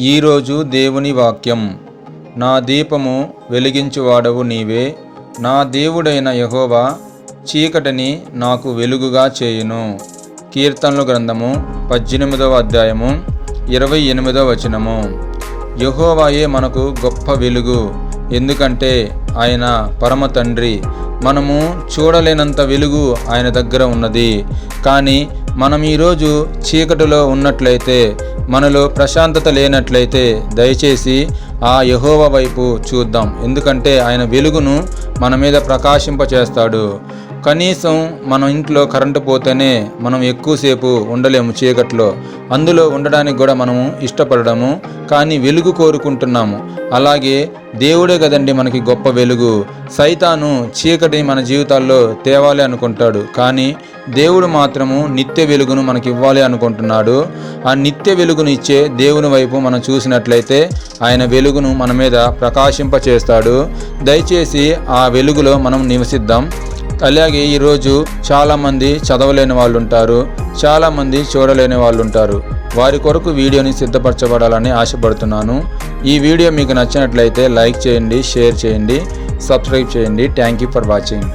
ఈరోజు దేవుని వాక్యం. నా దీపము వెలిగించువాడవు నీవే, నా దేవుడైన యెహోవా చీకటిని నాకు వెలుగుగా చేయును. కీర్తనల గ్రంథము 18వ అధ్యాయము 28వ వచనము. యెహోవాయే మనకు గొప్ప వెలుగు, ఎందుకంటే ఆయన పరమ తండ్రి. మనము చూడలేనంత వెలుగు ఆయన దగ్గర ఉన్నది. కానీ మనం ఈరోజు చీకటిలో ఉన్నట్లయితే, మనలో ప్రశాంతత లేనట్లయితే దయచేసి ఆ యెహోవా వైపు చూద్దాం. ఎందుకంటే ఆయన వెలుగును మన మీద ప్రకాశింపచేస్తాడు. కనీసం మన ఇంట్లో కరెంటు పోతేనే మనం ఎక్కువసేపు ఉండలేము చీకట్లో. అందులో ఉండడానికి కూడా మనము ఇష్టపడము, కానీ వెలుగు కోరుకుంటున్నాము. అలాగే దేవుడే కదండి మనకి గొప్ప వెలుగు. సైతాను చీకటిని మన జీవితాల్లో తేవాలి అనుకుంటాడు, కానీ దేవుడు మాత్రము నిత్య వెలుగును మనకి ఇవ్వాలి అనుకుంటున్నాడు. ఆ నిత్య వెలుగును ఇచ్చే దేవుని వైపు మనం చూసినట్లయితే ఆయన వెలుగును మన మీద ప్రకాశింపచేస్తాడు. దయచేసి ఆ వెలుగులో మనం నివసిద్దాం. అలాగే ఈరోజు చాలామంది చదవలేని వాళ్ళు ఉంటారు, చాలామంది చూడలేని వాళ్ళు ఉంటారు. వారి కొరకు వీడియోని సిద్ధపరచబడాలని ఆశపడుతున్నాను. ఈ వీడియో మీకు నచ్చినట్లయితే లైక్ చేయండి, షేర్ చేయండి, సబ్స్క్రైబ్ చేయండి. Thank you for watching.